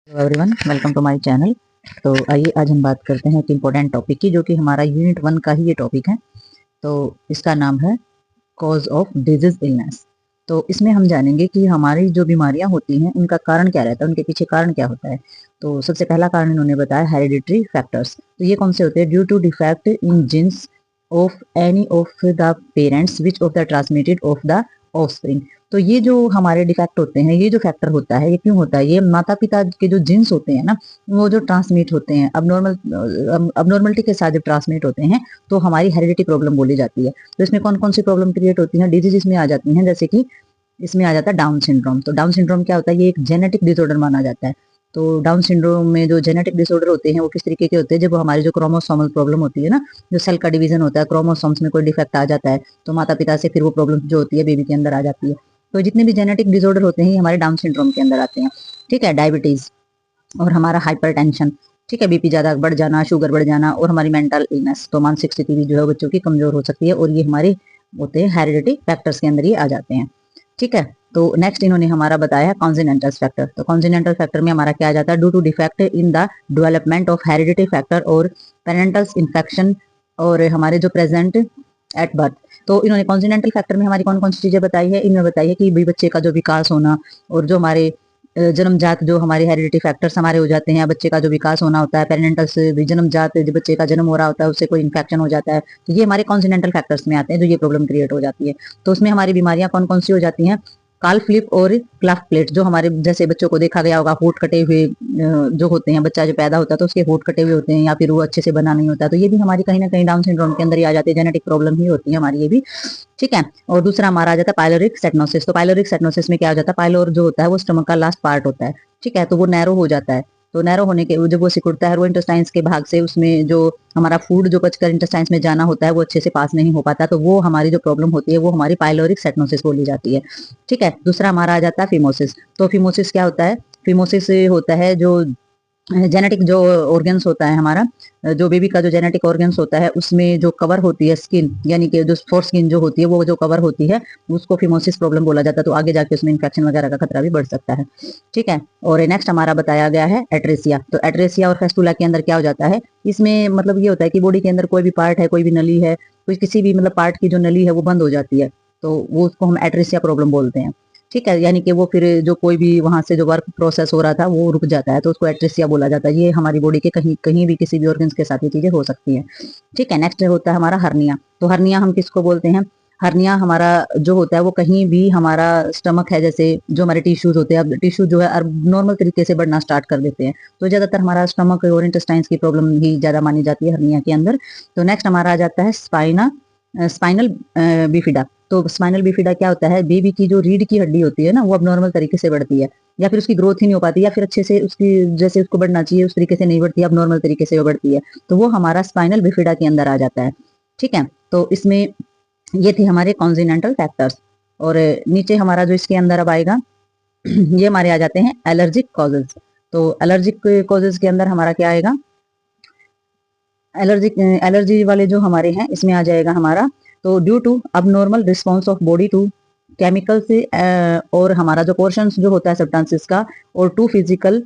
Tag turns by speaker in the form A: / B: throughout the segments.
A: Hello everyone, welcome to my channel. तो आइए आज हम बात करते हैं एक इम्पोर्टेंट टॉपिक की, जो कि हमारा यूनिट 1 का ही ये टॉपिक है। तो इसका नाम है कॉज ऑफ डिजीज इलनेस। तो इसमें हम जानेंगे कि हमारी जो बीमारियां होती हैं उनका कारण क्या रहता है, उनके पीछे कारण क्या होता है। तो सबसे पहला कारण इन्होंने बताया हेरिडिटरी फैक्टर्स। तो ये कौन से होते हैं? Due to defect in genes of any of the parents which of the transmitted of the offspring. तो ये जो हमारे डिफेक्ट होते हैं, ये जो फैक्टर होता है, ये क्यों होता है? ये माता पिता के जो जीन्स होते हैं ना, वो जो ट्रांसमिट होते हैं अबनॉर्मलिटी के साथ जब ट्रांसमिट होते हैं तो हमारी हेरिडिटी प्रॉब्लम बोली जाती है। तो इसमें कौन कौन सी प्रॉब्लम क्रिएट होती है? डिजीज इसमें आ जाती हैं, जैसे कि इसमें आ जाता है डाउन सिंड्रोम। तो डाउन सिंड्रोम क्या होता है? ये एक जेनेटिक डिसऑर्डर माना जाता है। तो डाउन सिंड्रोम में जो जेनेटिक डिसऑर्डर होते हैं वो किस तरीके के होते हैं? जब हमारी जो क्रोमोसोमल प्रॉब्लम होती है ना, जो सेल का डिवीजन होता है, क्रोमोसोम्स में कोई डिफेक्ट आ जाता है, तो माता पिता से फिर वो प्रॉब्लम जो होती है बेबी के अंदर आ जाती है। तो जितने भी जेनेटिक डिसऑर्डर होते हैं ये हमारे डाउन सिंड्रोम के अंदर आते हैं। ठीक है, डायबिटीज और हमारा हाइपरटेंशन, ठीक है, बीपी ज्यादा बढ़ जाना, शुगर बढ़ जाना, और हमारी मेंटल इलनेस, तो मानसिक स्थिति भी जो है बच्चों की कमजोर हो सकती है, और ये हमारे होते हैं हेरिडिटी फैक्टर्स के अंदर ये आ जाते हैं। ठीक है, तो नेक्स्ट इन्होंने हमारा बताया कॉन्जेनिटल फैक्टर। तो कॉन्जेनिटल फैक्टर में हमारा क्या आ जाता है? Due to defect in the development of heredity factor और पेरेंटल इन्फेक्शन, और हमारे जो प्रेजेंट एट बर्थ। तो इन्होंने कॉन्जेनिटल फैक्टर में हमारी कौन कौन सी चीजें बताई है? इन्होंने बताई है कि भाई बच्चे का जो विकास होना, और जो हमारे जन्मजात जो हमारे हेरिडिटी फैक्टर्स हमारे हो जाते हैं, बच्चे का जो विकास होना होता है, पेरेंटल से भी जन्मजात जो बच्चे का जन्म हो रहा होता है उससे कोई इन्फेक्शन हो जाता है, तो ये हमारे कॉन्जेनिटल फैक्टर्स में आते हैं, जो ये प्रॉब्लम क्रिएट हो जाती है। तो उसमें हमारी बीमारियां कौन कौन सी हो जाती हैं? काल फ्लिप और क्लाफ प्लेट, जो हमारे जैसे बच्चों को देखा गया होगा, होठ कटे हुए जो होते हैं, बच्चा जो पैदा होता है तो उसके होठ कटे हुए होते हैं, या फिर वो अच्छे से बना नहीं होता, तो ये भी हमारी कहीं ना कहीं डाउन सिंड्रोम के अंदर ही आ जाती है, जेनेटिक प्रॉब्लम ही होती है हमारी ये भी। ठीक है, और दूसरा हमारा आ जाता है पाइलोरिक सेटनोसिस। तो पाइलोरिक सेटनोसिस में क्या हो जाता है? पाइलोर जो होता है वो स्टमक का लास्ट पार्ट होता है। ठीक है, तो वो नैरो हो जाता है। तो नैरो होने के जब वो सिकुड़ता है, वो इंटेस्टाइन्स के भाग से उसमें जो हमारा फूड जो बचकर इंटेस्टाइन्स में जाना होता है वो अच्छे से पास नहीं हो पाता, तो वो हमारी जो प्रॉब्लम होती है वो हमारी पाइलोरिक सेटनोसिस बोली जाती है। ठीक है, दूसरा हमारा आ जाता है फिमोसिस। तो फिमोसिस क्या होता है? फिमोसिस होता है जो जेनेटिक जो ऑर्गन्स होता है हमारा, जो बेबी का जो जेनेटिक ऑर्गन्स होता है उसमें जो कवर होती है स्किन, यानी कि जो फोर स्किन जो होती है वो जो कवर होती है उसको फिमोसिस प्रॉब्लम बोला जाता है। तो आगे जाके उसमें इन्फेक्शन वगैरह का खतरा भी बढ़ सकता है। ठीक है, और नेक्स्ट हमारा बताया गया है एट्रेसिया। तो एट्रेसिया और फेस्टुला के अंदर क्या हो जाता है? इसमें मतलब ये होता है कि बॉडी के अंदर कोई भी पार्ट है, कोई भी नली है, कोई किसी भी मतलब पार्ट की जो नली है वो बंद हो जाती है, तो वो उसको हम एट्रेसिया प्रॉब्लम बोलते हैं। ठीक है, यानी कि वो फिर जो कोई भी वहां से जो वर्क प्रोसेस हो रहा था वो रुक जाता है, तो उसको एट्रेसिया बोला जाता है। ये हमारी बॉडी के कहीं कहीं भी किसी भी ऑर्गन्स के साथ ये चीजें हो सकती हैं। ठीक है, नेक्स्ट होता है हमारा हर्निया। तो हर्निया हम किसको बोलते हैं? हर्निया हमारा जो होता है वो कहीं भी हमारा स्टमक है, जैसे जो हमारे टिश्यूज होते हैं, अब टिश्यू जो है नॉर्मल तरीके से बढ़ना स्टार्ट कर देते हैं, तो ज्यादातर हमारा स्टमक और इंटेस्टाइन्स की प्रॉब्लम ही ज्यादा मानी जाती है हर्निया के अंदर। तो नेक्स्ट हमारा आ जाता है स्पाइनल बिफिडा। तो स्पाइनल बिफिडा क्या होता है? बेबी की जो रीढ़ की हड्डी होती है ना, वो अब नॉर्मल तरीके से बढ़ती है, या फिर उसकी ग्रोथ ही नहीं हो पाती, या फिर अच्छे से उसकी जैसे उसको बढ़ना चाहिए उस तरीके से नहीं बढ़ती, अब नॉर्मल तरीके से वो बढ़ती है, तो वो हमारा स्पाइनल बिफिडा के अंदर आ जाता है। ठीक है, तो इसमें ये थे हमारे कॉन्जिनेंटल फैक्टर्स। और नीचे हमारा जो इसके अंदर अब आएगा ये हमारे आ जाते हैं एलर्जिक कॉजेज। तो एलर्जिक कॉजेज के अंदर हमारा क्या आएगा? एलर्जी वाले जो हमारे हैं इसमें आ जाएगा हमारा, तो due to abnormal response of body to chemical से, और हमारा जो पोर्शन जो होता है सब्सटेंसेस का, और to physical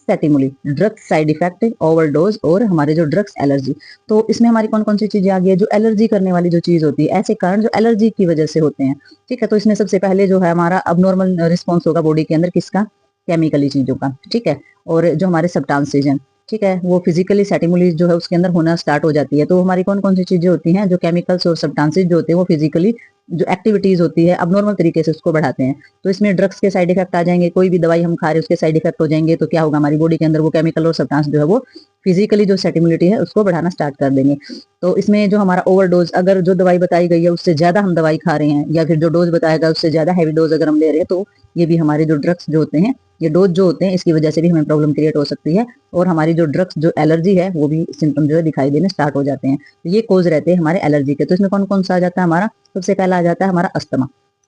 A: stimuli, drugs side effect, overdose, और हमारे जो ड्रग्स एलर्जी। तो इसमें हमारी कौन कौन सी चीजें आ गई है? जो एलर्जी करने वाली जो चीज होती है, ऐसे कारण जो एलर्जी की वजह से होते हैं। ठीक है, तो इसमें सबसे पहले जो है हमारा अब नॉर्मल रिस्पॉन्स होगा बॉडी के अंदर किसका? केमिकली चीजों का। ठीक है, और जो हमारे सब्सटेंसेज हैं, ठीक है, वो फिजिकली सेटिमुली जो है उसके अंदर होना स्टार्ट हो जाती है। तो हमारी कौन कौन सी चीजें होती हैं? जो केमिकल्स और सब्सटेंसेज जो होते हैं वो फिजिकली जो एक्टिविटीज होती है अब नॉर्मल तरीके से उसको बढ़ाते हैं। तो इसमें ड्रग्स के साइड इफेक्ट आ जाएंगे, कोई भी दवाई हम खा रहे हैं उसके साइड इफेक्ट हो जाएंगे, तो क्या होगा? हमारी बॉडी के अंदर वो केमिकल और सब्सटेंस जो है वो फिजिकली जो सेटिमुलिटी है उसको बढ़ाना स्टार्ट कर देंगे। तो इसमें जो हमारा ओवरडोज, अगर जो दवाई बताई गई है उससे ज्यादा हम दवाई खा रहे हैं, या फिर जो डोज बताया गया उससे ज्यादा हैवी डोज अगर हम ले रहे हैं, तो ये भी हमारे जो ड्रग्स जो होते हैं, ये डोज जो होते हैं, इसकी वजह से भी हमें प्रॉब्लम क्रिएट हो सकती है, और हमारी जो ड्रग्स जो एलर्जी है वो भी सिम्टम जो है दिखाई देने स्टार्ट हो जाते हैं। तो ये कोज रहते हैं हमारे एलर्जी के। तो इसमें कौन कौन सा आ जाता है हमारा? सबसे पहला आ जाता है हमारा अस्थमा।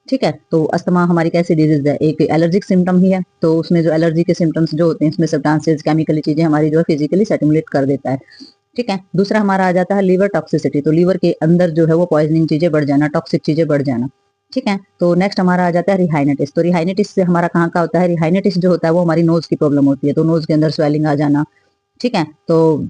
A: ठीक है, तो अस्थमा हमारी कैसी डिजीज है? एक एलर्जिक सिम्टम ही है, तो उसमें जो एलर्जी के सिम्टम्स जो होते हैं इसमें सब्सटेंसेस केमिकली चीजें हमारी जो है फिजिकली सेटिमुलेट कर देता है। ठीक है, दूसरा हमारा आ जाता है लीवर टॉक्सिसिटी। तो लीवर के अंदर जो है वो पॉइजनिंग चीजें बढ़ जाना, टॉक्सिक चीजें बढ़ जाना। ठीक है। तो नेक्स्ट हमारा आ जाता है रिहाइनेटिस। तो रिहाइनेटिस से हमारा कहाँ का होता है, रिहाइनेटिस जो होता है वो हमारी नोज की प्रॉब्लम होती है, तो नोज के अंदर स्वेलिंग आ जाना, ठीक है। तो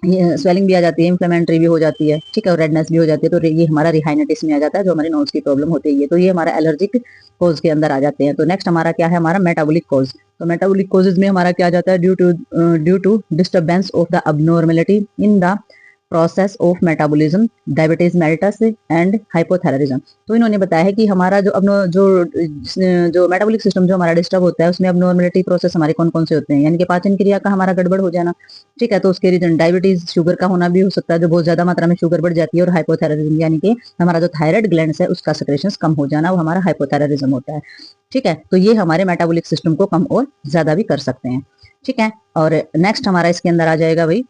A: ये स्वेलिंग भी आ जाती है, इन्फ्लेमेटरी भी हो जाती है, ठीक है, और रेडनेस भी हो जाती है, तो ये हमारा रिहाइनेटिस में आ जाता है, जो हमारी नोज की प्रॉब्लम होती है। तो ये हमारा एलर्जिक कोज के अंदर आ जाते हैं। तो नेक्स्ट हमारा क्या है, हमारा मेटाबॉलिक कोज। तो मेटाबॉलिक कोजेज में हमारा क्या आ जाता है, due to disturbance of the abnormality in the process of metabolism, diabetes mellitus and hypothyroidism. तो इन्होंने बताया है कि हमारा जो अब जो मेटाबॉलिक सिस्टम जो हमारा डिस्टर्ब होता है, उसमें अब नॉर्मेलिटी प्रोसेस हमारे कौन कौन से होते हैं, यानी कि पाचन क्रिया का हमारा गड़बड़ हो जाना, ठीक है। तो उसके रीजन डायबिटीज, शुगर का होना भी हो सकता है, जो बहुत ज्यादा मात्रा में शुगर बढ़ जाती है, और हाइपोथायरायडिज्म यानी कि हमारा जो थायराइड ग्लैंड है उसका सेक्रेशन कम हो जाना, वो हमारा हाइपोथायरायडिज्म होता है, ठीक है। तो ये हमारे मेटाबॉलिक सिस्टम को कम और ज्यादा भी कर सकते हैं, ठीक है। और नेक्स्ट हमारा इसके अंदर आ जाएगा भाई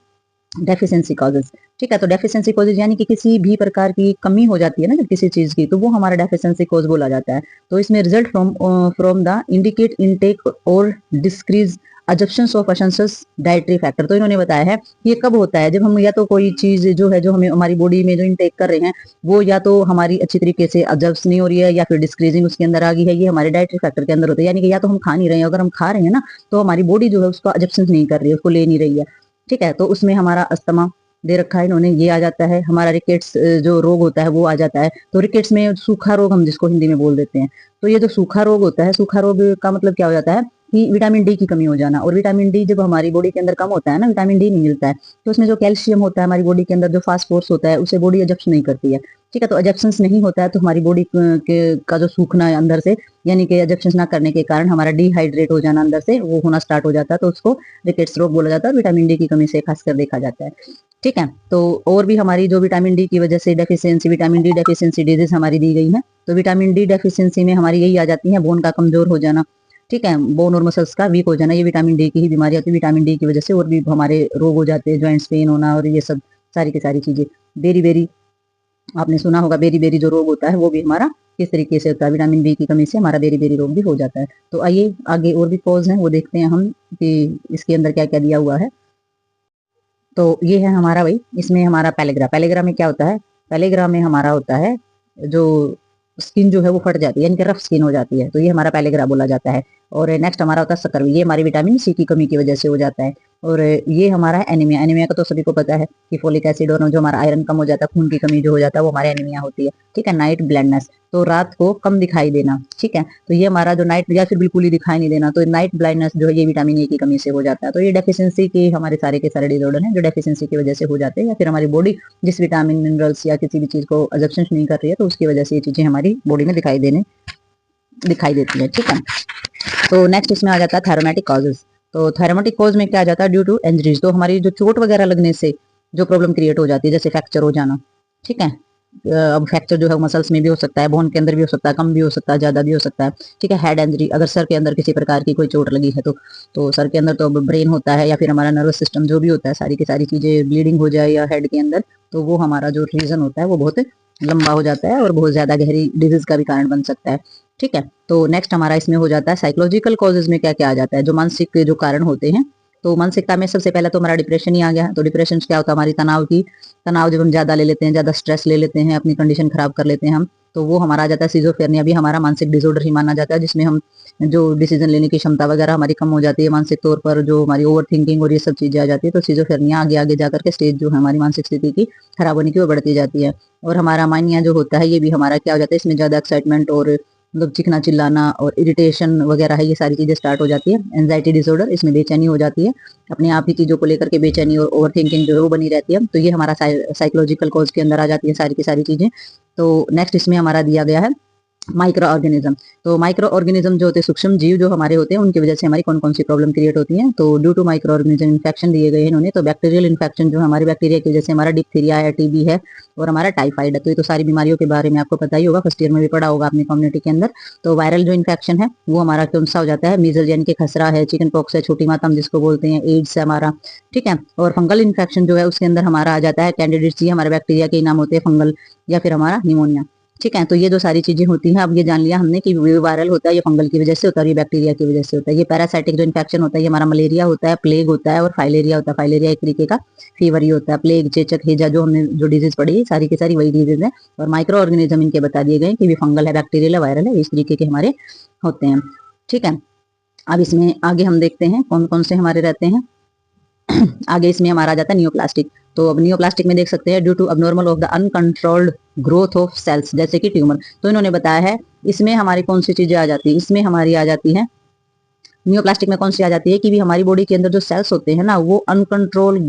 A: डेफिशिएंसी कॉजेज, ठीक है। तो डेफिशिएंसी कॉजेज यानी कि किसी भी प्रकार की कमी हो जाती है ना जब किसी चीज की, तो वो हमारा डेफिशिएंसी कॉज बोला जाता है। तो इसमें result from the inadequate intake और decrease absorptions of essential dietary factor. तो इन्होंने बताया है ये कब होता है, जब हम या तो कोई चीज जो है जो हमें हमारी बॉडी में जो इनटेक कर रहे हैं वो या तो हमारी अच्छी तरीके से एडजस्ट नहीं हो रही है, या फिर डिस्क्रीजिंग उसके अंदर आ गई है, ये हमारे डाइटरी फैक्टर के अंदर होता है। यानी कि या तो हम खा नहीं रहे हैं, अगर हम खा रहे हैं ना तो हमारी बॉडी जो है उसको एडजस्ट नहीं कर रही है, उसको ले नहीं रही है, ठीक है। तो उसमें हमारा अस्थमा दे रखा है इन्होंने, ये आ जाता है। हमारा रिकेट्स जो रोग होता है वो आ जाता है। तो रिकेट्स में सूखा रोग हम जिसको हिंदी में बोल देते हैं, तो ये जो सूखा रोग होता है, सूखा रोग का मतलब क्या हो जाता है कि विटामिन डी की कमी हो जाना। और विटामिन डी जब हमारी बॉडी के अंदर कम होता है ना, विटामिन डी नहीं मिलता है, तो उसमें जो कैल्शियम होता है हमारी बॉडी के अंदर, जो फास्फोरस होता है, उसे बॉडी एब्जॉर्ब नहीं करती है, ठीक है। तो एब्जॉर्प्शन नहीं होता है तो हमारी बॉडी का जो सूखना है अंदर से, यानी कि एब्जॉर्प्शन ना करने के कारण हमारा डिहाइड्रेट हो जाना अंदर से वो होना स्टार्ट हो जाता है, तो उसको रिकेट्स रोग बोला जाता है, और विटामिन डी की कमी से खासकर देखा जाता है, ठीक है। तो और भी हमारी जो विटामिन डी की वजह से deficiency, vitamin D deficiency disease हमारी दी गई है। तो विटामिन डी डेफिशिएंसी में हमारी यही आ जाती है, बोन का कमजोर हो जाना, ठीक है, बोन और मसल्स का वीक हो जाना, ये विटामिन डी की ही बीमारी होती है। विटामिन डी की वजह से और भी हमारे रोग हो जाते हैं, ज्वाइंट्स पेन होना और ये सब सारी की सारी चीजें। बेरी बेरी आपने सुना होगा, बेरी बेरी जो रोग होता है वो भी हमारा किस तरीके से होता है, विटामिन बी की कमी से हमारा बेरी बेरी रोग भी हो जाता है। तो आइए आगे और भी कॉज हैं वो देखते हैं हम कि इसके अंदर क्या क्या दिया हुआ है। तो ये है हमारा भाई, इसमें हमारा पैलेग्रा। पैलेग्रा में क्या होता है, पैलेग्रा में हमारा होता है जो स्किन जो है वो फट जाती है, यानी कि रफ स्किन हो जाती है, तो ये हमारा पैलेग्रा बोला जाता है। और नेक्स्ट हमारा होता है सकर्वी, ये हमारी विटामिन सी की कमी की वजह से हो जाता है। और ये हमारा है एनीमिया। एनीमिया का तो सभी को पता है कि फोलिक एसिड और जो हमारा आयरन कम हो जाता है, खून की कमी जो हो जाता है वो हमारे एनीमिया होती है, ठीक है। नाइट ब्लाइंडनेस, तो रात को कम दिखाई देना, ठीक है। तो ये हमारा जो नाइट या फिर बिल्कुल ही दिखाई नहीं देना, तो नाइट ब्लाइंडनेस जो है ये विटामिन ए की कमी से हो जाता है। तो ये डेफिशिएंसी के हमारे सारे के सारे डिसऑर्डर हैं जो डेफिशिएंसी की वजह से हो जाते हैं, या फिर हमारी बॉडी जिस विटामिन मिनरल्स या किसी भी चीज को एब्जॉर्प्शन नहीं कर रही है, तो उसकी वजह से ये चीजें हमारी बॉडी में दिखाई देती है, ठीक है। तो नेक्स्ट इसमें आ जाता है थैरोमेटिक कॉजेज। तो थैरोमेटिक कॉज में क्या आ जाता है, ड्यू टू इंजरीज, तो हमारी जो चोट वगैरह लगने से जो प्रॉब्लम क्रिएट हो जाती है, जैसे फ्रैक्चर हो जाना, ठीक है। अब फ्रैक्चर जो है मसल्स में भी हो सकता है, बोन के अंदर भी हो सकता है, कम भी हो सकता है, ज्यादा भी हो सकता है, ठीक है। हेड इंजरी, अगर सर के अंदर किसी प्रकार की कोई चोट लगी है तो सर के अंदर तो ब्रेन होता है या फिर हमारा नर्वस सिस्टम जो भी होता है, सारी की सारी चीजें ब्लीडिंग हो जाए या हेड के अंदर, तो वो हमारा जो रीजन होता है वो बहुत लंबा हो जाता है और बहुत ज्यादा गहरी डिजीज का भी कारण बन सकता है, ठीक है। तो नेक्स्ट हमारा इसमें हो जाता है साइकोलॉजिकल कॉजेज में क्या क्या आ जाता है, जो मानसिक जो कारण होते हैं। तो मानसिकता में सबसे पहले तो हमारा डिप्रेशन ही आ गया। तो डिप्रेशन क्या होता है, हमारी तनाव जब हम ज्यादा ले लेते हैं, ज्यादा स्ट्रेस ले लेते हैं, अपनी कंडीशन खराब कर लेते हैं हम, तो वो हमारा आ जाता है सिजोफ्रेनिया, भी हमारा मानसिक डिसऑर्डर ही माना जाता है, जिसमें हम जो डिसीजन लेने की क्षमता वगैरह हमारी कम हो जाती है, मानसिक तौर पर जो हमारी ओवर थिंकिंग और ये सब चीजें आ जाती है। तो सिजोफ्रेनिया आगे आगे जाकर के स्टेज जो है हमारी मानसिक स्थिति की खराब होने की वो बढ़ती जाती है। और हमारा मानिया जो होता है ये भी हमारा क्या हो जाता है, इसमें ज्यादा एक्साइटमेंट और मतलब चिकना चिल्लाना और इरिटेशन वगैरह है, ये सारी चीजें स्टार्ट हो जाती है। एंजाइटी डिसऑर्डर, इसमें बेचैनी हो जाती है, अपने आप ही चीजों को लेकर के बेचैनी और ओवर थिंकिंग जो है वो बनी रहती है। तो ये हमारा साइकोलॉजिकल कॉज के अंदर आ जाती है सारी की सारी चीजें। तो नेक्स्ट इसमें हमारा दिया गया है माइक्रो ऑर्गेनिज्म। तो माइक्रो ऑर्गेनिज्म जो होते हैं, सूक्ष्म जीव जो हमारे होते हैं, उनकी वजह से हमारी कौन कौन सी प्रॉब्लम क्रिएट होती है। तो due to micro organism infection दिए गए हैं इन्होंने। तो बैक्टीरियल इन्फेक्शन जो हमारे बैक्टीरिया की वजह से हमारा डिप्थीरिया है, टीबी है और हमारा टाइफाइड है। तो ये तो सारी बीमारियों के बारे में आपको पता ही होगा, फर्स्ट ईयर में भी पढ़ा होगा अपनी कम्युनिटी के अंदर। तो वायरल जो इन्फेक्शन है वो हमारा कौन सा हो जाता है, मीजल यानी कि खसरा है, चिकन पॉक्स है, छोटी माता हम जिसको बोलते हैं, एड्स है हमारा, ठीक है। और फंगल इन्फेक्शन जो है उसके अंदर हमारा आ जाता है कैंडिडेट्स, ये हमारे बैक्टीरिया के नाम होते हैं, फंगल या फिर हमारा निमोनिया, ठीक है। तो ये जो सारी चीजें होती हैं, अब ये जान लिया हमने कि ये वायरल होता है, ये फंगल की वजह से होता है, ये बैक्टीरिया की वजह से होता है। ये पैरासाइटिक जो इन्फेक्शन होता है, ये हमारा मलेरिया होता है, प्लेग होता है और फाइलेरिया होता है। फाइलेरिया एक तरीके का फीवर ही होता है। प्लेग, चेचक, हेजा, जो हमने जो डिजीज पढ़ी सारी की सारी वही डिजीज है। और माइक्रो ऑर्गेनिज्म इनके बता दिए गए कि ये फंगल है, बैक्टीरियल है, वायरल है, इस तरीके के हमारे होते हैं। ठीक है। अब इसमें आगे हम देखते हैं कौन कौन से हमारे रहते हैं। आगे इसमें हमारा आ जाता है नियोप्लास्टिक। तो अब नियोप्लास्टिक में देख सकते हैं due to abnormal of the uncontrolled growth of cells, जैसे कि ट्यूमर। तो इन्होंने बताया है इसमें हमारी कौन सी चीजें आ जाती है, इसमें हमारी आ जाती है नियोप्लास्टिक में कौन सी आ जाती है कि भी हमारी बॉडी के अंदर जो सेल्स होते हैं ना, वो अनकंट्रोल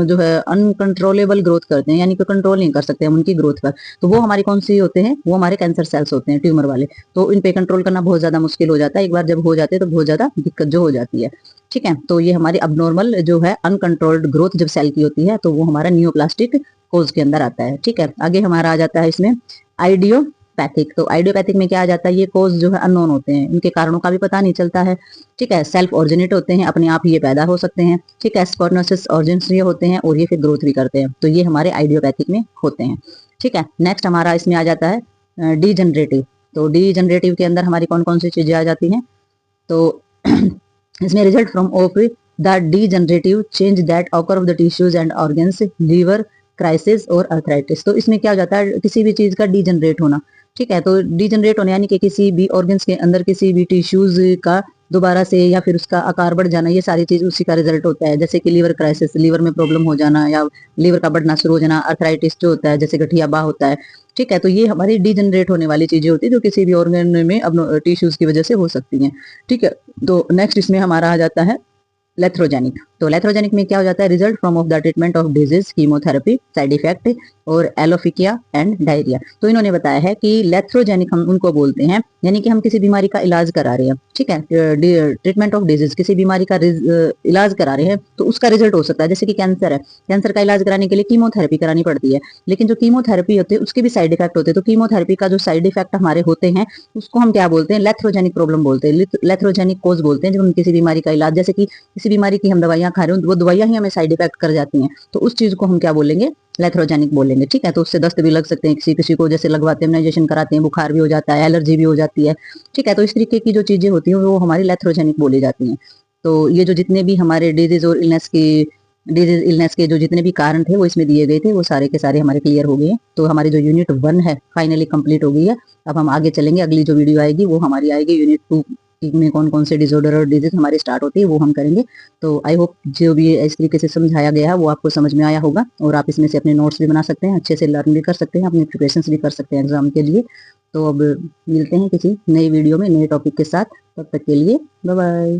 A: जो है अनकंट्रोलेबल ग्रोथ करते हैं, यानी कि कंट्रोल नहीं कर सकते हम उनकी ग्रोथ पर। तो वो हमारी कौन सी होते हैं, वो हमारे कैंसर सेल्स होते हैं, ट्यूमर वाले। तो इन पे कंट्रोल करना बहुत ज्यादा मुश्किल हो जाता है। एक बार जब हो जाते हैं तो बहुत ज्यादा दिक्कत जो हो जाती है। ठीक है। तो ये हमारी अबनॉर्मल जो है अनकंट्रोल्ड ग्रोथ जब सेल की होती है, तो वो हमारा नियोप्लास्टिक कोज के अंदर आता है। ठीक है। आगे हमारा आ जाता है इसमें आइडियोपैथिक। तो आइडियोपैथिक में क्या आ जाता है, ये कोज जो है अननोन होते हैं, इनके कारणों का भी पता नहीं चलता है। ठीक है। सेल्फ ऑरिजिनेट होते हैं, अपने आप ही ये पैदा हो सकते हैं। ठीक है। स्पॉर्नोसिस ऑरिजिन्स ये होते हैं और ये फिर ग्रोथ भी करते हैं। तो ये हमारे आइडियोपैथिक में होते हैं। ठीक है। नेक्स्ट हमारा इसमें आ जाता है डीजनरेटिव। तो डीजनरेटिव के अंदर हमारी कौन कौन सी चीजें आ जाती हैं, तो इसमें result from of the degenerative change that occur of the tissues and organs, liver crisis और अर्थराइटिस। तो इसमें क्या हो जाता है, किसी भी चीज का डीजनरेट होना। ठीक है। तो डीजनरेट होने यानी कि किसी भी ऑर्गन्स के अंदर किसी भी टिश्यूज का दोबारा से या फिर उसका आकार बढ़ जाना, ये सारी चीज उसी का रिजल्ट होता है। जैसे कि लीवर क्राइसिस, लीवर में प्रॉब्लम हो जाना या लीवर का बढ़ना शुरू हो जाना। अर्थराइटिस जो होता है जैसे गठियाबा होता है। ठीक है। तो ये हमारी डीजनरेट होने वाली चीजें होती है जो किसी भी ऑर्गन में अब टिश्यूज की वजह से हो सकती हैं। ठीक है। तो नेक्स्ट इसमें हमारा आ जाता है लेथ्रोजेनिक। तो लेथ्रोजेनिक में क्या हो जाता है, result from of the treatment of disease, chemotherapy, side effect और एलोफिकिया एंड डायरिया। तो इन्होंने बताया है कि लेथ्रोजेनिक हम उनको बोलते हैं, यानी कि हम किसी बीमारी का इलाज करा रहे हैं। ठीक है। ट्रीटमेंट ऑफ डिजीज, किसी बीमारी का इलाज करा रहे हैं, तो उसका रिजल्ट हो सकता है। जैसे कि कैंसर है, कैंसर का इलाज कराने के लिए कीमोथेरेपी करानी पड़ती है, लेकिन जो कीमोथेरेपी होती है उसके भी साइड इफेक्ट होते हैं। तो कीमोथेरेपी का जो साइड इफेक्ट हमारे होते हैं उसको हम क्या बोलते हैं, लेथ्रोजेनिक प्रॉब्लम बोलते हैं, लेथ्रोजेनिक कोज बोलते हैं। जब हम किसी बीमारी का इलाज, जैसे कि किसी बीमारी की हम दवाइयां खा रहे हो, वो दवाइयां ही हमें साइड इफेक्ट कर जाती हैं, तो उस चीज को हम क्या बोलेंगे, लेथ्रोजेनिक बोलेंगे। ठीक है। तो उससे दस्त भी लग सकते हैं, किसी किसी को जैसे लगवाते हैं, इम्यूनाइजेशन कराते हैं, बुखार भी हो जाता है, एलर्जी भी हो जाती है। ठीक है। तो इस तरीके की जो चीजें होती हैं वो हमारी लेथ्रोजेनिक बोली जाती हैं। तो ये जो जितने भी हमारे डिजीज इलनेस के जो जितने भी कारण थे वो इसमें दिए गए थे, वो सारे के सारे हमारे क्लियर हो गए हैं। तो हमारी जो यूनिट 1 है फाइनली कंप्लीट हो गई है। अब हम आगे चलेंगे, अगली जो वीडियो आएगी वो हमारी आएगी यूनिट 2 में कौन कौन से डिसऑर्डर और डिजीज हमारे स्टार्ट होती है वो हम करेंगे। तो आई होप जो भी इस तरीके से समझाया गया है वो आपको समझ में आया होगा, और आप इसमें से अपने नोट्स भी बना सकते हैं, अच्छे से लर्न भी कर सकते हैं, अपनी प्रिपरेशन भी कर सकते हैं एग्जाम के लिए। तो अब मिलते हैं किसी नई वीडियो में नए टॉपिक के साथ, तब तक के लिए बाय बाय।